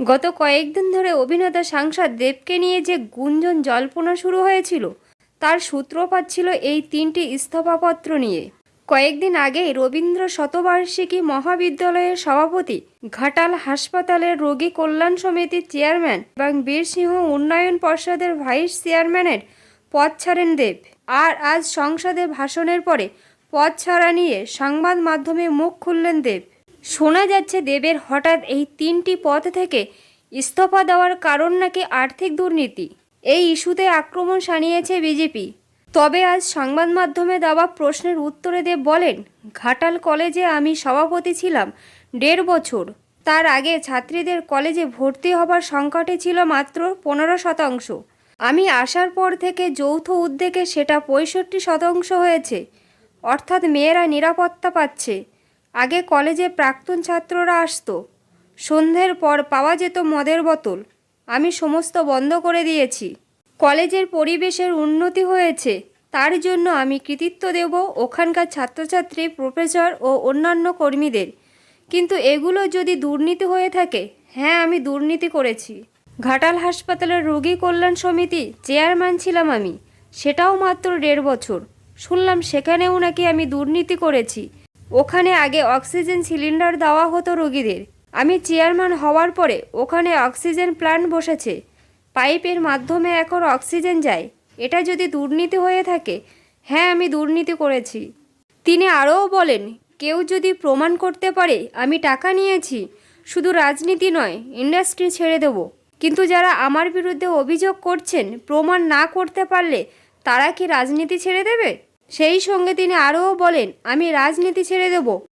গত কয়েকদিন ধরে অভিনেতা সাংসদ দেবকে নিয়ে যে গুঞ্জন জল্পনা শুরু হয়েছিল তার সূত্রপাত ছিল এই তিনটি ইস্তফাপত্র নিয়ে। কয়েকদিন আগেই রবীন্দ্র শতবার্ষিকী মহাবিদ্যালয়ের সভাপতি, ঘাটাল হাসপাতালের রোগী কল্যাণ সমিতির চেয়ারম্যান এবং বীরসিংহ উন্নয়ন পর্ষদের ভাইস চেয়ারম্যানের পদ ছাড়েন দেব। আর আজ সংসদে ভাষণের পরে পদ ছাড়া নিয়ে সংবাদ মাধ্যমে মুখ খুললেন দেব। শোনা যাচ্ছে দেবের হঠাৎ এই তিনটি পদ থেকে ইস্তফা দেওয়ার কারণ নাকি আর্থিক দুর্নীতি। এই ইস্যুতে আক্রমণ শানিয়েছে বিজেপি। তবে আজ সংবাদ মাধ্যমে দেওয়া প্রশ্নের উত্তরে দেব বলেন, ঘাটাল কলেজে আমি সভাপতি ছিলাম 1.5 বছর। তার আগে ছাত্রীদের কলেজে ভর্তি হবার সংকটে ছিল মাত্র 15%। আমি আসার পর থেকে যৌথ উদ্যোগে সেটা 65% হয়েছে। অর্থাৎ মেয়েরা নিরাপত্তা পাচ্ছে। আগে কলেজে প্রাক্তন ছাত্ররা আসতো, সন্ধ্যের পর পাওয়া যেত মদের বোতল। আমি সমস্ত বন্ধ করে দিয়েছি। কলেজের পরিবেশের উন্নতি হয়েছে, তার জন্য আমি কৃতিত্ব দেব ওখানকার ছাত্রছাত্রী, প্রফেসর ও অন্যান্য কর্মীদের। কিন্তু এগুলো যদি দুর্নীতি হয়ে থাকে, হ্যাঁ আমি দুর্নীতি করেছি। ঘাটাল হাসপাতালের রোগী কল্যাণ সমিতি চেয়ারম্যান ছিলাম আমি, সেটাও মাত্র 1.5 বছর। শুনলাম সেখানেও নাকি আমি দুর্নীতি করেছি। ওখানে আগে অক্সিজেন সিলিন্ডার দেওয়া হতো রোগীদের। আমি চেয়ারম্যান হওয়ার পরে ওখানে অক্সিজেন প্ল্যান্ট বসেছে, পাইপের মাধ্যমে এখন অক্সিজেন যায়। এটা যদি দুর্নীতি হয়ে থাকে, হ্যাঁ আমি দুর্নীতি করেছি। তিনি আরও বলেন, কেউ যদি প্রমাণ করতে পারে আমি টাকা নিয়েছি, শুধু রাজনীতি নয় ইন্ডাস্ট্রি ছেড়ে দেব। কিন্তু যারা আমার বিরুদ্ধে অভিযোগ করছেন, প্রমাণ না করতে পারলে তারা কি রাজনীতি ছেড়ে দেবে? সেই সঙ্গে তিনি আরও বলেন, আমি রাজনীতি ছেড়ে দেব